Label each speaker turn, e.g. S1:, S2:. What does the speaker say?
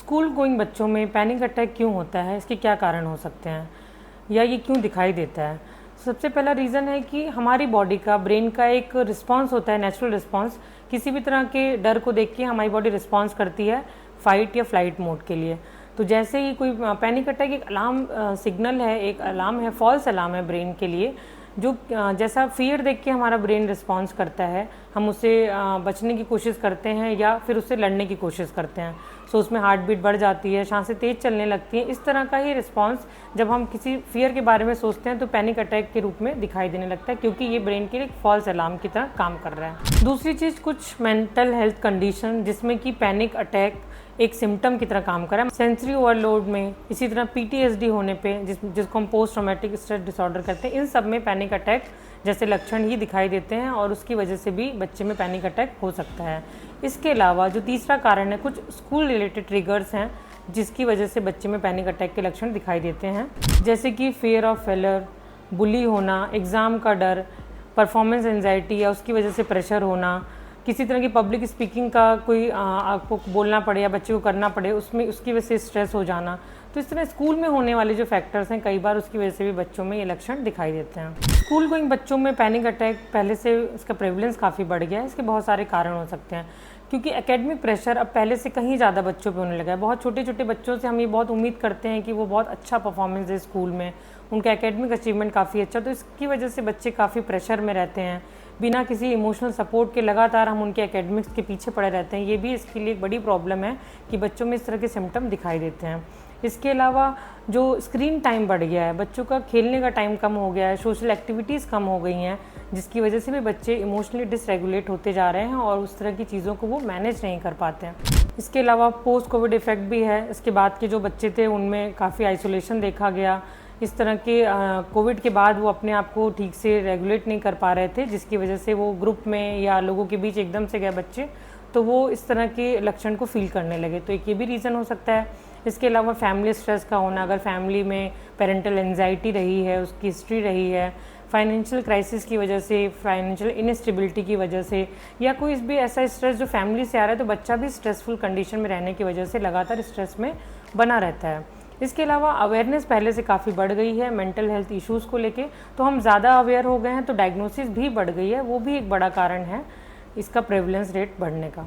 S1: School going बच्चों में panic attack क्यों होता है, इसके क्या कारण हो सकते हैं या ये क्यों दिखाई देता है? सबसे पहला रीज़न है कि हमारी बॉडी का, ब्रेन का एक रिस्पांस होता है, नेचुरल रिस्पांस। किसी भी तरह के डर को देख के हमारी बॉडी रिस्पांस करती है फाइट या फ्लाइट मोड के लिए। तो जैसे ही कोई पैनिक अटैक एक अलार्म सिग्नल है, एक अलार्म है, फॉल्स अलार्म है ब्रेन के लिए, जो जैसा फियर देख के हमारा ब्रेन रिस्पॉन्स करता है, हम उससे बचने की कोशिश करते हैं या फिर उससे लड़ने की कोशिश करते हैं। सो उसमें हार्ट बीट बढ़ जाती है, सांसें तेज़ चलने लगती हैं। इस तरह का ही रिस्पॉन्स जब हम किसी फियर के बारे में सोचते हैं तो पैनिक अटैक के रूप में दिखाई देने लगता है, क्योंकि ये ब्रेन के लिए एक फॉल्स अलार्म की तरह काम कर रहा है। दूसरी चीज़, कुछ मेंटल हेल्थ कंडीशन जिसमें कि पैनिक अटैक एक सिम्टम की तरह काम कर रहा है। सेंसरी ओवरलोड में, इसी तरह PTSD होने पे, जिसको हम पोस्ट ट्रॉमेटिक स्ट्रेस डिसऑर्डर कहते हैं, इन सब में पैनिक अटैक जैसे लक्षण ही दिखाई देते हैं और उसकी वजह से भी बच्चे में पैनिक अटैक हो सकता है। इसके अलावा जो तीसरा कारण है, कुछ स्कूल रिलेटेड ट्रिगर्स हैं जिसकी वजह से बच्चे में पैनिक अटैक के लक्षण दिखाई देते हैं, जैसे कि फियर ऑफ फेलियर, बुली होना, एग्ज़ाम का डर, परफॉर्मेंस एंजाइटी या उसकी वजह से प्रेशर होना, किसी तरह की पब्लिक स्पीकिंग का कोई आपको बोलना पड़े या बच्चे को करना पड़े, उसमें उसकी वजह से स्ट्रेस हो जाना। तो इस तरह स्कूल में होने वाले जो फैक्टर्स हैं, कई बार उसकी वजह से भी बच्चों में ये लक्षण दिखाई देते हैं। स्कूल गोइंग बच्चों में पैनिक अटैक पहले से इसका प्रेवलेंस काफ़ी बढ़ गया है। इसके बहुत सारे कारण हो सकते हैं, क्योंकि एकेडमिक प्रेशर अब पहले से कहीं ज़्यादा बच्चों पे होने लगा है। बहुत छोटे छोटे बच्चों से हम ये बहुत उम्मीद करते हैं कि वो बहुत अच्छा परफॉर्मेंस दे स्कूल में, उनका एकेडमिक अचीवमेंट काफ़ी अच्छा, तो इसकी वजह से बच्चे काफ़ी प्रेशर में रहते हैं। बिना किसी इमोशनल सपोर्ट के लगातार हम उनके एकेडमिक्स के पीछे पड़े रहते हैं। ये भी इसके लिए एक बड़ी प्रॉब्लम है कि बच्चों में इस तरह के सिम्टम दिखाई देते हैं। इसके अलावा जो स्क्रीन टाइम बढ़ गया है, बच्चों का खेलने का टाइम कम हो गया है, सोशल एक्टिविटीज़ कम हो गई हैं, जिसकी वजह से भी बच्चे इमोशनली डिसरेगुलेट होते जा रहे हैं और उस तरह की चीज़ों को वो मैनेज नहीं कर पाते हैं। इसके अलावा पोस्ट कोविड इफ़ेक्ट भी है। इसके बाद के जो बच्चे थे उनमें काफ़ी आइसोलेशन देखा गया। इस तरह के कोविड के बाद वो अपने आप को ठीक से रेगुलेट नहीं कर पा रहे थे, जिसकी वजह से वो ग्रुप में या लोगों के बीच एकदम से गए बच्चे, तो वो इस तरह के लक्षण को फील करने लगे। तो एक ये भी रीज़न हो सकता है। इसके अलावा फैमिली स्ट्रेस का होना, अगर फैमिली में पेरेंटल एंजाइटी रही है, उसकी हिस्ट्री रही है, फाइनेंशियल क्राइसिस की वजह से, फाइनेंशियल इनस्टेबिलिटी की वजह से, या कोई भी ऐसा स्ट्रेस जो फैमिली से आ रहा है, तो बच्चा भी स्ट्रेसफुल कंडीशन में रहने की वजह से लगातार स्ट्रेस में बना रहता है। इसके अलावा अवेयरनेस पहले से काफ़ी बढ़ गई है मेंटल हेल्थ इश्यूज़ को लेके, तो हम ज़्यादा अवेयर हो गए हैं, तो डायग्नोसिस भी बढ़ गई है। वो भी एक बड़ा कारण है इसका प्रेवलेंस रेट बढ़ने का।